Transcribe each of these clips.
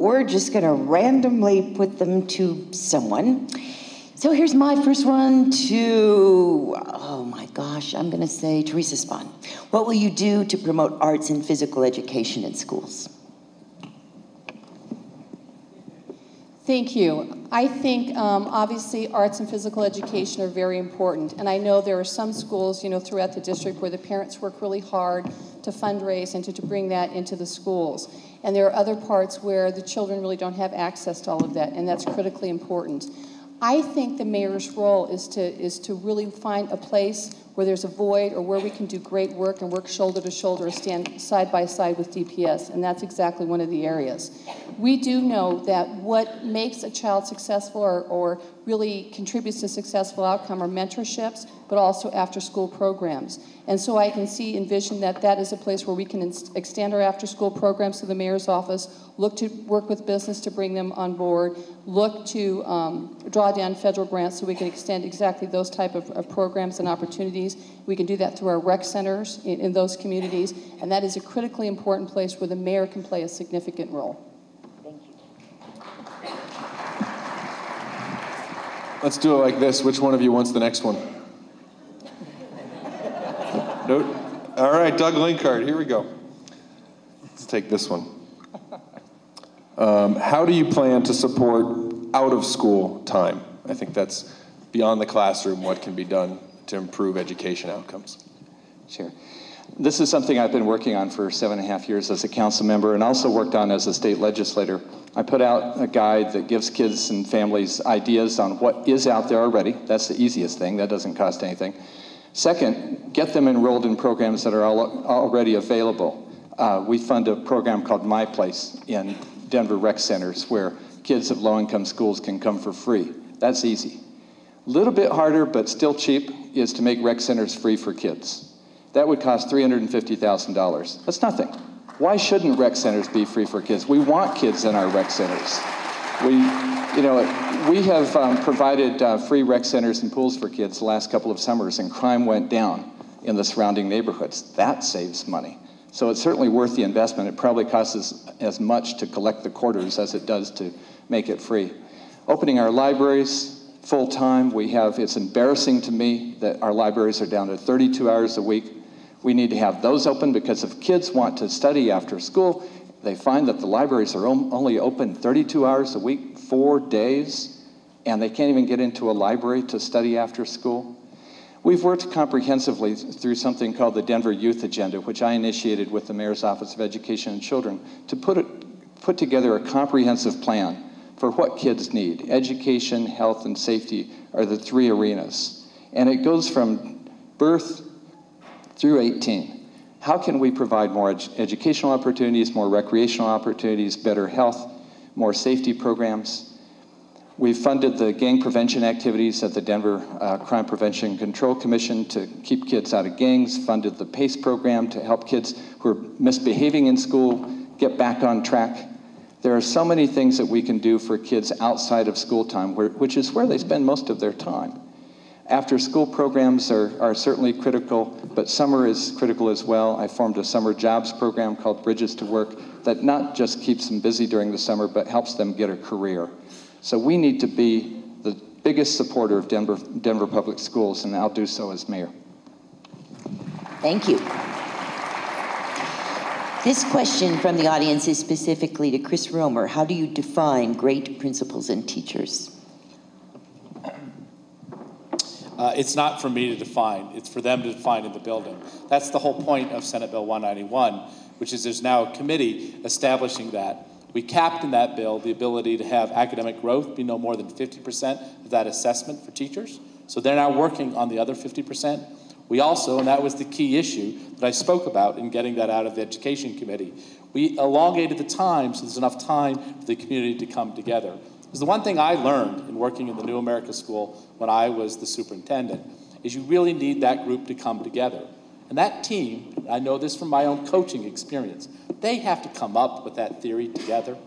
we're just going to randomly put them to someone. So here's my first one to, oh my gosh, I'm going to say Theresa Spahn. What will you do to promote arts and physical education in schools? Thank you. I think obviously arts and physical education are very important, and I know there are some schools, throughout the district where the parents work really hard to fundraise and to bring that into the schools. And there are other parts where the children really don't have access to all of that, and that's critically important. I think the mayor's role is to really find a place where there's a void or where we can do great work and work shoulder to shoulder or stand side by side with DPS, and that's exactly one of the areas. We do know that what makes a child successful or really contributes to a successful outcome are mentorships, but also after-school programs. And so I can envision that is a place where we can extend our after-school programs to the mayor's office, look to work with business to bring them on board, look to draw down federal grants so we can extend exactly those type of programs and opportunities. We can do that through our rec centers in those communities, and that is a critically important place where the mayor can play a significant role. Thank you. Let's do it like this. Which one of you wants the next one? Nope. All right, Doug Linkhart, here we go. Let's take this one. How do you plan to support out-of-school time? I think that's beyond the classroom, what can be done to improve education outcomes. Sure. This is something I've been working on for 7.5 years as a council member and also worked on as a state legislator. I put out a guide that gives kids and families ideas on what is out there already. That's the easiest thing. That doesn't cost anything. Second, get them enrolled in programs that are already available. We fund a program called My Place in Denver rec centers where kids of low-income schools can come for free. That's easy. A little bit harder, but still cheap, is to make rec centers free for kids. That would cost $350,000. That's nothing. Why shouldn't rec centers be free for kids? We want kids in our rec centers. We have provided free rec centers and pools for kids the last couple of summers, and crime went down in the surrounding neighborhoods. That saves money. So it's certainly worth the investment. It probably costs us as much to collect the quarters as it does to make it free. Opening our libraries full-time, it's embarrassing to me that our libraries are down to 32 hours a week. We need to have those open because if kids want to study after school, they find that the libraries are only open 32 hours a week, 4 days, and they can't even get into a library to study after school. We've worked comprehensively through something called the Denver Youth Agenda, which I initiated with the Mayor's Office of Education and Children, to put together a comprehensive plan for what kids need. Education, health, and safety are the 3 arenas. And it goes from birth through 18. How can we provide more educational opportunities, more recreational opportunities, better health, more safety programs? We've funded the gang prevention activities at the Denver Crime Prevention and Control Commission to keep kids out of gangs, funded the PACE program to help kids who are misbehaving in school get back on track. There are so many things that we can do for kids outside of school time, which is where they spend most of their time. After school programs are certainly critical, but summer is critical as well. I formed a summer jobs program called Bridges to Work that not just keeps them busy during the summer, but helps them get a career. So we need to be the biggest supporter of Denver Public Schools, and I'll do so as mayor. Thank you. This question from the audience is specifically to Chris Romer. How do you define great principals and teachers? It's not for me to define. It's for them to define in the building. That's the whole point of Senate Bill 191, which is there's now a committee establishing that. We capped in that bill the ability to have academic growth be no more than 50% of that assessment for teachers. So they're now working on the other 50%. We also, and that was the key issue that I spoke about in getting that out of the Education Committee, we elongated the time so there's enough time for the community to come together. Because the one thing I learned in working in the New America School when I was the superintendent is you really need that group to come together. And that team, I know this from my own coaching experience, they have to come up with that theory together.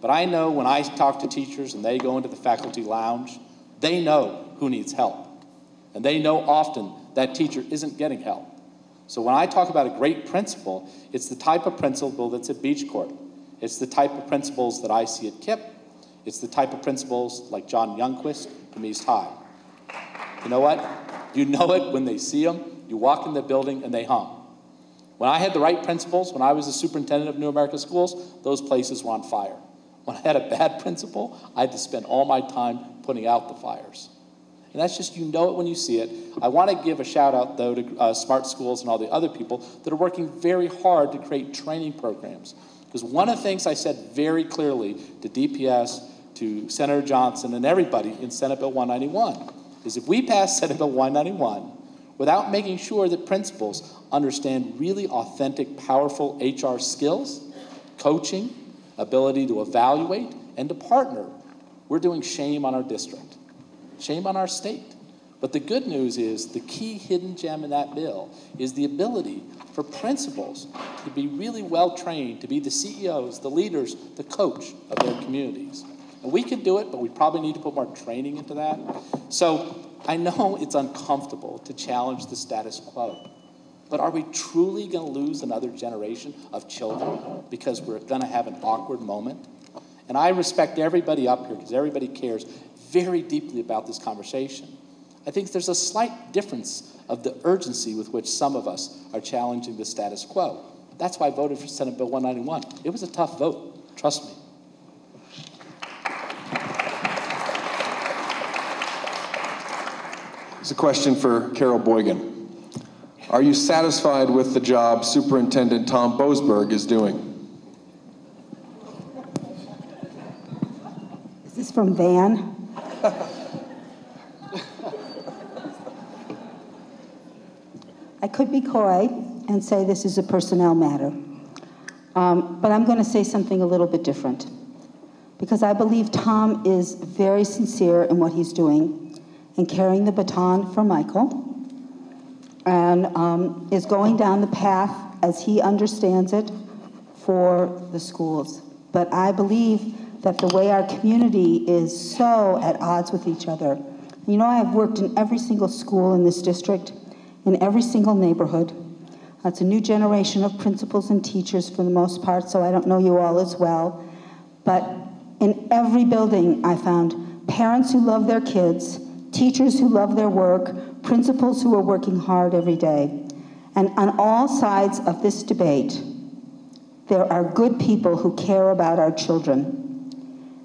But I know when I talk to teachers and they go into the faculty lounge, they know who needs help. And they know often that teacher isn't getting help. So when I talk about a great principal, it's the type of principal that's at Beach Court. It's the type of principals that I see at KIPP. It's the type of principals like John Youngquist from East High. You know what? You know it when they see them. You walk in the building and they hum. When I had the right principals, when I was the superintendent of New America Schools, those places were on fire. When I had a bad principal, I had to spend all my time putting out the fires. And that's just, you know it when you see it. I want to give a shout out, though, to Smart Schools and all the other people that are working very hard to create training programs. Because one of the things I said very clearly to DPS, to Senator Johnson, and everybody in Senate Bill 191 is if we pass Senate Bill 191 without making sure that principals understand really authentic, powerful HR skills, coaching, ability to evaluate, and to partner, we're doing shame on our district. Shame on our state. But the good news is the key hidden gem in that bill is the ability for principals to be really well trained, to be the CEOs, the leaders, the coach of their communities. And we can do it, but we probably need to put more training into that. So I know it's uncomfortable to challenge the status quo, but are we truly going to lose another generation of children because we're going to have an awkward moment? And I respect everybody up here because everybody cares very deeply about this conversation. I think there's a slight difference of the urgency with which some of us are challenging the status quo. That's why I voted for Senate Bill 191. It was a tough vote, trust me. It's a question for Carol Boigon. Are you satisfied with the job Superintendent Tom Boasberg is doing? Is this from Van? I could be coy and say this is a personnel matter, but I'm going to say something a little bit different, because I believe Tom is very sincere in what he's doing and carrying the baton for Michael, and is going down the path as he understands it for the schools. But I believe that the way our community is so at odds with each other. You know, I have worked in every single school in this district, in every single neighborhood. It's a new generation of principals and teachers for the most part, so I don't know you all as well. But in every building, I found parents who love their kids, teachers who love their work, principals who are working hard every day. And on all sides of this debate, there are good people who care about our children.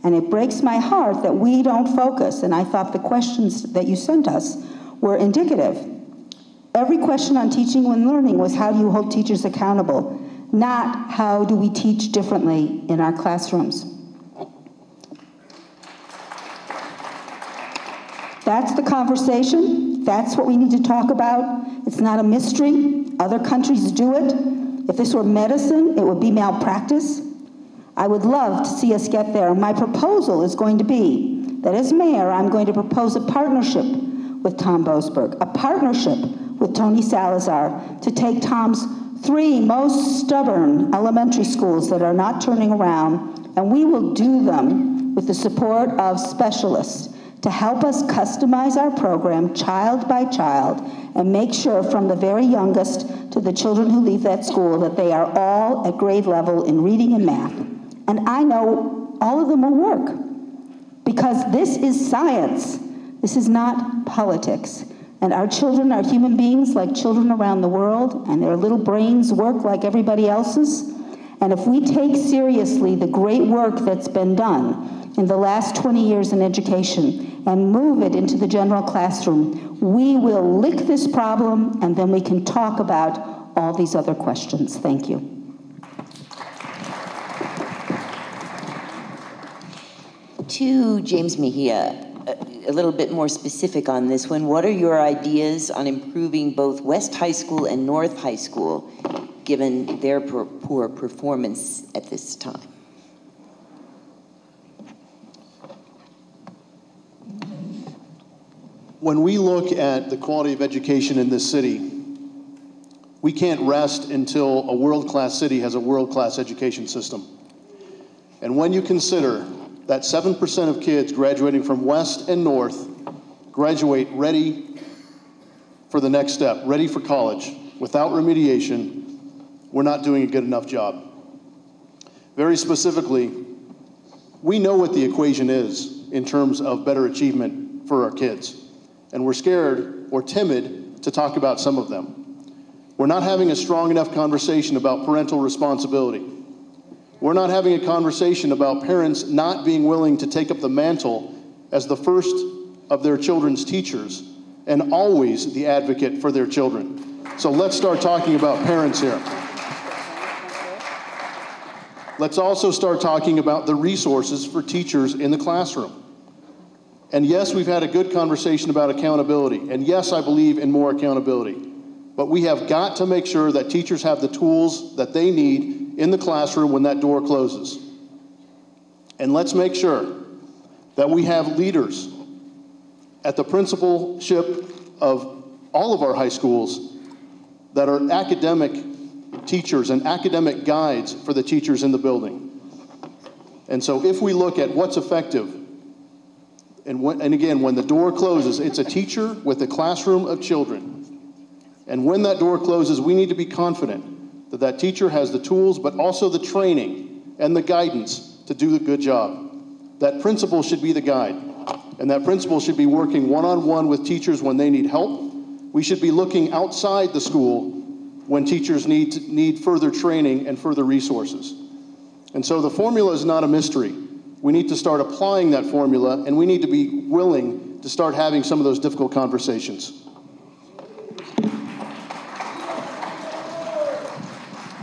And it breaks my heart that we don't focus, and I thought the questions that you sent us were indicative. Every question on teaching and learning was how do you hold teachers accountable, not how do we teach differently in our classrooms. That's the conversation. That's what we need to talk about. It's not a mystery. Other countries do it. If this were medicine, it would be malpractice. I would love to see us get there. My proposal is going to be that as mayor, I'm going to propose a partnership with Tom Boasberg, a partnership with Tony Salazar to take Tom's 3 most stubborn elementary schools that are not turning around, and we will do them with the support of specialists to help us customize our program child by child and make sure from the very youngest to the children who leave that school that they are all at grade level in reading and math. And I know all of them will work because this is science. This is not politics. And our children are human beings like children around the world, and their little brains work like everybody else's. And if we take seriously the great work that's been done in the last 20 years in education and move it into the general classroom, we will lick this problem, and then we can talk about all these other questions. Thank you. To James Mejia, a little bit more specific on this one. What are your ideas on improving both West High School and North High School, given their poor performance at this time? When we look at the quality of education in this city, we can't rest until a world-class city has a world-class education system. And when you consider that 7% of kids graduating from West and North graduate ready for the next step, ready for college, without remediation, we're not doing a good enough job. Very specifically, we know what the equation is in terms of better achievement for our kids, and we're scared or timid to talk about some of them. We're not having a strong enough conversation about parental responsibility. We're not having a conversation about parents not being willing to take up the mantle as the first of their children's teachers and always the advocate for their children. So let's start talking about parents here. Let's also start talking about the resources for teachers in the classroom. And yes, we've had a good conversation about accountability. And yes, I believe in more accountability. But we have got to make sure that teachers have the tools that they need in the classroom when that door closes. And let's make sure that we have leaders at the principalship of all of our high schools that are academic teachers and academic guides for the teachers in the building. And so if we look at what's effective, and again, when the door closes, it's a teacher with a classroom of children. And when that door closes, we need to be confident that that teacher has the tools, but also the training and the guidance to do a good job. That principal should be the guide, and that principal should be working one-on-one with teachers when they need help. We should be looking outside the school when teachers need further training and further resources. And so the formula is not a mystery. We need to start applying that formula, and we need to be willing to start having some of those difficult conversations.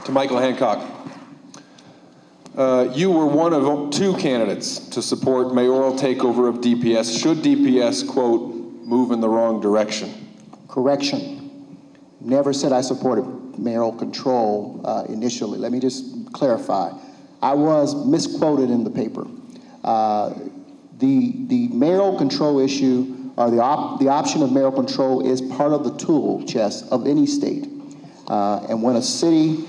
To Michael Hancock. You were one of 2 candidates to support mayoral takeover of DPS. Should DPS, quote, move in the wrong direction? Correction. Never said I supported mayoral control initially. Let me just clarify. I was misquoted in the paper. The mayoral control issue, or the option of mayoral control, is part of the tool chest of any state. And when a city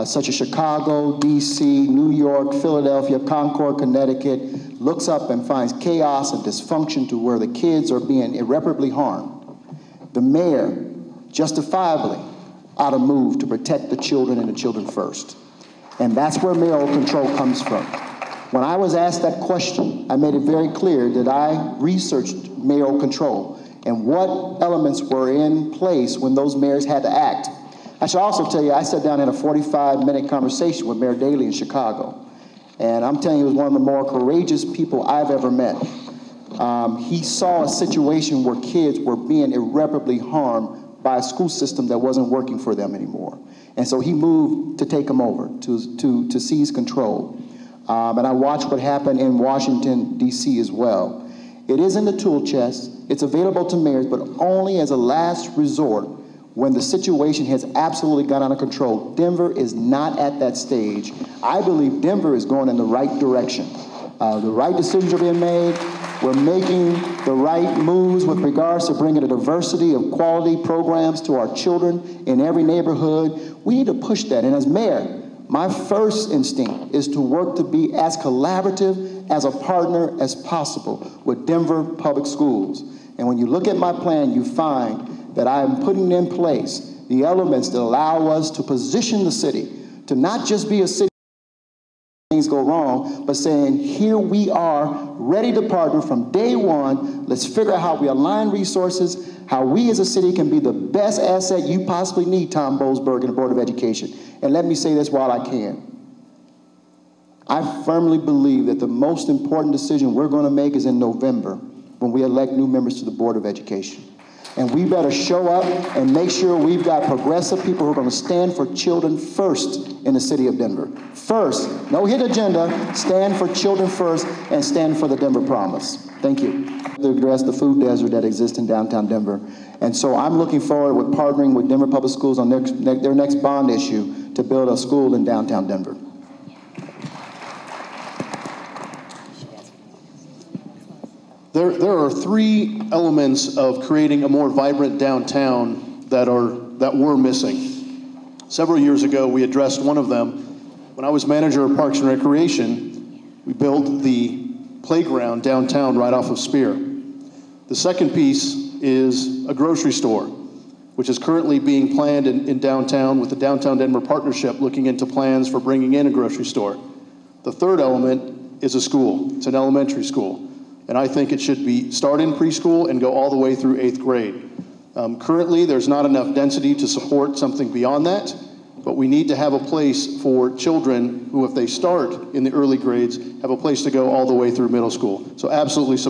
such as Chicago, D.C., New York, Philadelphia, Concord, Connecticut, looks up and finds chaos and dysfunction to where the kids are being irreparably harmed, the mayor justifiably ought to move to protect the children and the children first. And that's where mayoral control comes from. When I was asked that question, I made it very clear that I researched mayoral control and what elements were in place when those mayors had to act. I should also tell you, I sat down in a 45-minute conversation with Mayor Daley in Chicago. And I'm telling you, he was one of the more courageous people I've ever met. He saw a situation where kids were being irreparably harmed by a school system that wasn't working for them anymore. And so he moved to take them over, to seize control. And I watched what happened in Washington, D.C. as well. It is in the tool chest. It's available to mayors, but only as a last resort when the situation has absolutely gone out of control. Denver is not at that stage. I believe Denver is going in the right direction. The right decisions are being made. We're making the right moves with regards to bringing a diversity of quality programs to our children in every neighborhood. We need to push that. And as mayor, my first instinct is to work to be as collaborative, as a partner as possible with Denver Public Schools. And when you look at my plan, you find that I am putting in place the elements that allow us to position the city to not just be a city where things go wrong, but saying, here we are, ready to partner from day one. Let's figure out how we align resources, how we as a city can be the best asset you possibly need, Tom Boasberg and the Board of Education. And let me say this while I can. I firmly believe that the most important decision we're going to make is in November, when we elect new members to the Board of Education. And we better show up and make sure we've got progressive people who are going to stand for children first in the city of Denver. First, no hidden agenda, stand for children first and stand for the Denver promise. Thank you. To address the food desert that exists in downtown Denver. And so I'm looking forward with partnering with Denver Public Schools on their next bond issue to build a school in downtown Denver. There are 3 elements of creating a more vibrant downtown that were missing. Several years ago, we addressed one of them. When I was manager of Parks and Recreation, we built the playground downtown right off of Spear. The second piece is a grocery store, which is currently being planned in downtown with the Downtown Denver Partnership looking into plans for bringing in a grocery store. The third element is a school. It's an elementary school. And I think it should be start in preschool and go all the way through 8th grade. Currently, there's not enough density to support something beyond that, but we need to have a place for children who, if they start in the early grades, have a place to go all the way through middle school. So absolutely support